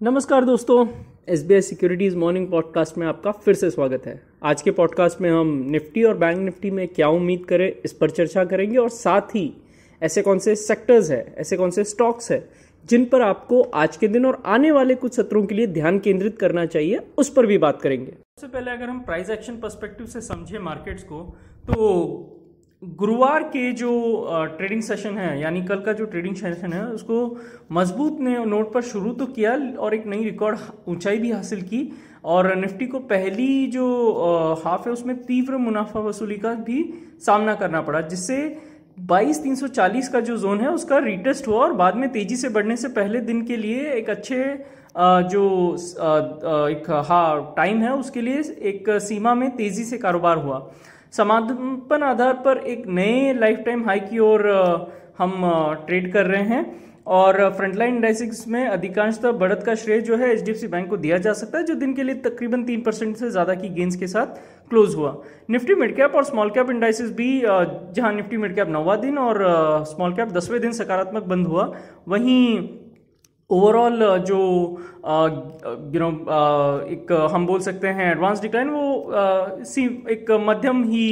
नमस्कार दोस्तों, SBI securities morning podcast में आपका फिर से स्वागत है। आज के पॉडकास्ट में हम निफ्टी और बैंक निफ्टी में क्या उम्मीद करें इस पर चर्चा करेंगे और साथ ही ऐसे कौन से सेक्टर्स है, ऐसे कौन से स्टॉक्स है जिन पर आपको आज के दिन और आने वाले कुछ सत्रों के लिए ध्यान केंद्रित करना चाहिए, उस पर भी बात करेंगे। सबसे पहले अगर हम प्राइस एक्शन पर्सपेक्टिव से समझे मार्केट्स को, तो गुरुवार के जो ट्रेडिंग सेशन है यानी कल का जो ट्रेडिंग सेशन है उसको मजबूत ने नोट पर शुरू तो किया और एक नई रिकॉर्ड ऊंचाई भी हासिल की और निफ्टी को पहली जो हाफ है उसमें तीव्र मुनाफा वसूली का भी सामना करना पड़ा, जिससे 22,340 का जो जोन है उसका रीटेस्ट हुआ और बाद में तेजी से बढ़ने से पहले दिन के लिए एक अच्छे टाइम है उसके लिए एक सीमा में तेजी से कारोबार हुआ। समापन आधार पर एक नए लाइफ टाइम हाई की ओर हम ट्रेड कर रहे हैं और फ्रंटलाइन इंडाइसेस में अधिकांशतः बढ़त का श्रेय जो है HDFC बैंक को दिया जा सकता है, जो दिन के लिए तकरीबन 3% से ज्यादा की गेंस के साथ क्लोज हुआ। निफ्टी मिड कैप और स्मॉल कैप इंडाइसेस भी, जहां निफ्टी मिड कैप 9वां दिन और स्मॉल कैप 10वें दिन सकारात्मक बंद हुआ, वहीं ओवरऑल जो एक हम बोल सकते हैं एडवांस डिक्लाइन, वो एक मध्यम ही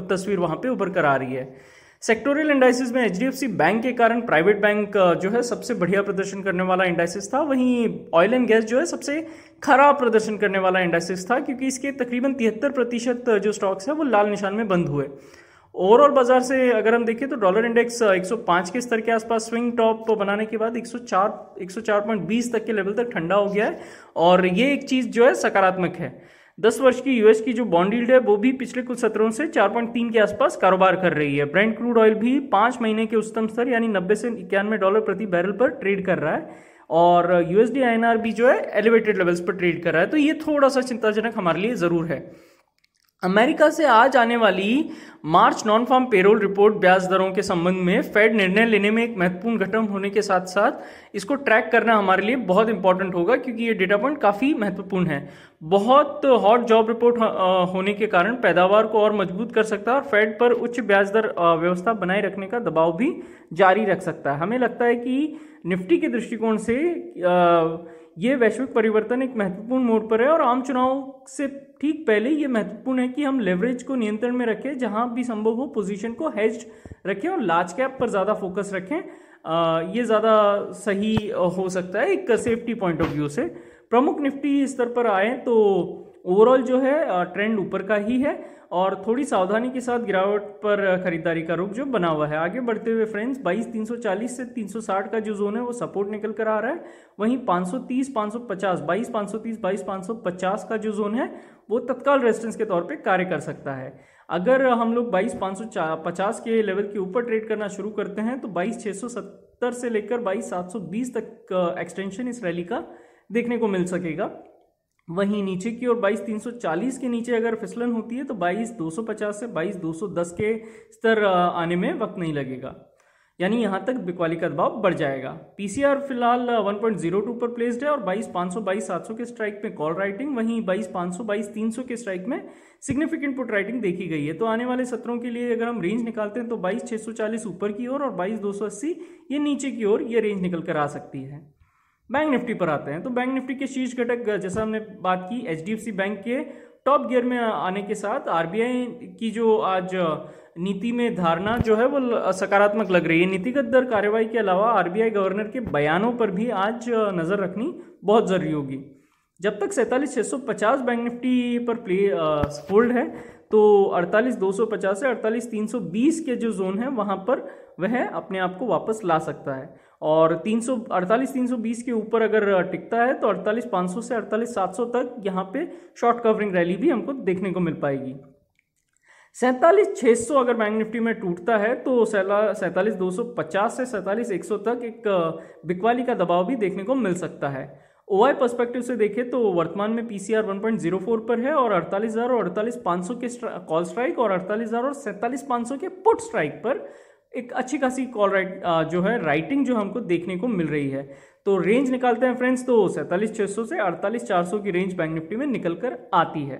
तस्वीर वहां पे उभर कर आ रही है। सेक्टोरियल इंडाइसेस में HDFC बैंक के कारण प्राइवेट बैंक जो है सबसे बढ़िया प्रदर्शन करने वाला इंडाइसेस था, वहीं ऑयल एंड गैस जो है सबसे खराब प्रदर्शन करने वाला इंडाइसेस था, क्योंकि इसके तकरीबन 73% जो स्टॉक्स है वो लाल निशान में बंद हुए। ओवरऑल बाजार से अगर हम देखें तो डॉलर इंडेक्स 105 के स्तर के आसपास स्विंग टॉप बनाने के बाद 104.20 तक के लेवल तक ठंडा हो गया है और ये एक चीज जो है सकारात्मक है। 10 वर्ष की यूएस की जो बॉन्ड यील्ड है वो भी पिछले कुछ सत्रों से 4.3 के आसपास कारोबार कर रही है। ब्रेंट क्रूड ऑयल भी 5 महीने के उच्चतम स्तर यानी 90 से $91 प्रति बैरल पर ट्रेड कर रहा है और USD INR भी जो है एलिवेटेड लेवल्स पर ट्रेड कर रहा है, तो ये थोड़ा सा चिंताजनक हमारे लिए जरूर है। अमेरिका से आज आने वाली मार्च नॉन फार्म पेरोल रिपोर्ट ब्याज दरों के संबंध में फेड निर्णय लेने में एक महत्वपूर्ण घटक होने के साथ साथ इसको ट्रैक करना हमारे लिए बहुत इंपॉर्टेंट होगा, क्योंकि ये डेटा पॉइंट काफी महत्वपूर्ण है। बहुत हॉट जॉब रिपोर्ट होने के कारण पैदावार को और मजबूत कर सकता है और फेड पर उच्च ब्याज दर व्यवस्था बनाए रखने का दबाव भी जारी रख सकता है। हमें लगता है कि निफ्टी के दृष्टिकोण से ये वैश्विक परिवर्तन एक महत्वपूर्ण मोड़ पर है और आम चुनाव से ठीक पहले ये महत्वपूर्ण है कि हम लेवरेज को नियंत्रण में रखें, जहां भी संभव हो पोजीशन को हेज्ड रखें और लार्ज कैप पर ज्यादा फोकस रखें। ये ज्यादा सही हो सकता है एक सेफ्टी पॉइंट ऑफ व्यू से। प्रमुख निफ्टी स्तर पर आए तो ओवरऑल जो है ट्रेंड ऊपर का ही है और थोड़ी सावधानी के साथ गिरावट पर खरीदारी का रुख जो बना हुआ है। आगे बढ़ते हुए फ्रेंड्स 22,340 से 360 का जो जोन है वो सपोर्ट निकल कर आ रहा है, वहीं 530, 550, 22,530, 22,550 का जो जोन है वो तत्काल रेजिस्टेंस के तौर पे कार्य कर सकता है। अगर हम लोग 22,550 के लेवल के ऊपर ट्रेड करना शुरू करते हैं तो 22,670 से लेकर 22,720 तक एक्सटेंशन इस रैली का देखने को मिल सकेगा। वहीं नीचे की ओर 22,340 के नीचे अगर फिसलन होती है तो 22,250 से 22,210 के स्तर आने में वक्त नहीं लगेगा, यानी यहां तक बिकवाली का दबाव बढ़ जाएगा। पीसीआर फिलहाल 1.02 पर प्लेस्ड है और 22,500 22,700 के स्ट्राइक में कॉल राइटिंग, वहीं 22,500 22,300 के स्ट्राइक में सिग्निफिकेंट पुट राइटिंग देखी गई है। तो आने वाले सत्रों के लिए अगर हम रेंज निकालते हैं तो 22,640 ऊपर की ओर और 22,280 ये नीचे की ओर ये रेंज निकल कर आ सकती है। बैंक निफ्टी पर आते हैं तो बैंक निफ्टी के शीर्ष घटक जैसा हमने बात की HDFC बैंक के टॉप गियर में आने के साथ RBI की जो आज नीति में धारणा जो है वो सकारात्मक लग रही है। नीतिगत दर कार्यवाही के अलावा RBI गवर्नर के बयानों पर भी आज नजर रखनी बहुत जरूरी होगी। जब तक 47,650 बैंक निफ्टी पर होल्ड है तो 48,250 से 48,320 के जो जोन है वहां पर वह अपने आप को वापस ला सकता है और 48,320 के ऊपर अगर टिकता है तो 48,500 से 48,700 तक यहाँ पे शॉर्ट कवरिंग रैली भी हमको देखने को मिल पाएगी। 47,600 अगर बैंक निफ्टी में टूटता है तो 47,250 से 47,100 तक एक बिकवाली का दबाव भी देखने को मिल सकता है। OI पर्सपेक्टिव से देखें तो वर्तमान में PCR 1.04 पर है और 48,000 और 48,500 के कॉल स्ट्राइक और 48,000 और 47,500 के पुट स्ट्राइक पर एक अच्छी खासी कॉल जो है राइटिंग जो हमको देखने को मिल रही है। तो रेंज निकालते हैं फ्रेंड्स तो 47,600 से 48,400 की रेंज बैंक निफ्टी में निकल कर आती है।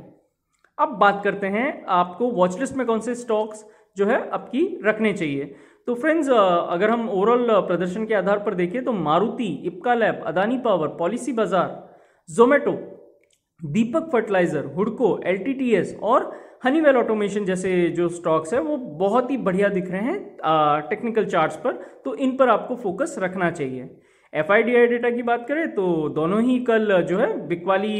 अब बात करते हैं आपको वॉच लिस्ट में कौन से स्टॉक्स जो है आपकी रखने चाहिए। तो तो फ्रेंड्स, अगर हम ओवरऑल प्रदर्शन के आधार पर देखें तो Maruti, Ipca lab, Adani power, policy बाजार, जोमेटो, दीपक फर्टिलाइजर, हुडको, एलटीटीएस और हनीवेल ऑटोमेशन जैसे जो स्टॉक्स है वो बहुत ही बढ़िया दिख रहे हैं टेक्निकल चार्ट्स पर, तो इन पर आपको फोकस रखना चाहिए। एफआईडीआई डेटा की बात करें तो दोनों ही कल जो है बिकवाली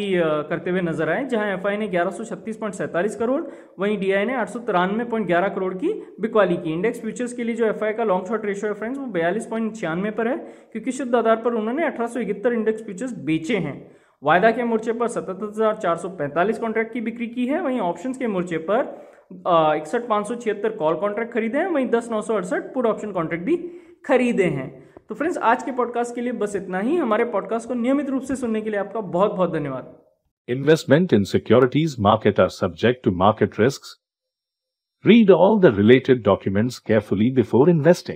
करते हुए नजर आए, जहां एफआई ने 1136.47 करोड़, वहीं डीआई ने 893.11 करोड़ की बिकवाली की। इंडेक्स फ्यूचर्स के लिए जो एफआई का लॉन्ग शॉर्ट रेशियो है फ्रेंड्स वो 42.96 पर है, क्योंकि शुद्ध आधार पर उन्होंने 1871 इंडेक्स फ्यूचर्स बेचे हैं। वायदा के मोर्चे पर 77,445 कॉन्ट्रैक्ट की बिक्री की है, वहीं ऑप्शंस के मोर्चे पर 61,576 कॉल कॉन्ट्रैक्ट खरीदे हैं, वहीं 10,968 पुट ऑप्शन कॉन्ट्रैक्ट भी खरीदे हैं। तो फ्रेंड्स, आज के पॉडकास्ट के लिए बस इतना ही। हमारे पॉडकास्ट को नियमित रूप से सुनने के लिए आपका बहुत बहुत धन्यवाद। Investment in securities market are subject to market risks. Read all the related documents carefully before investing.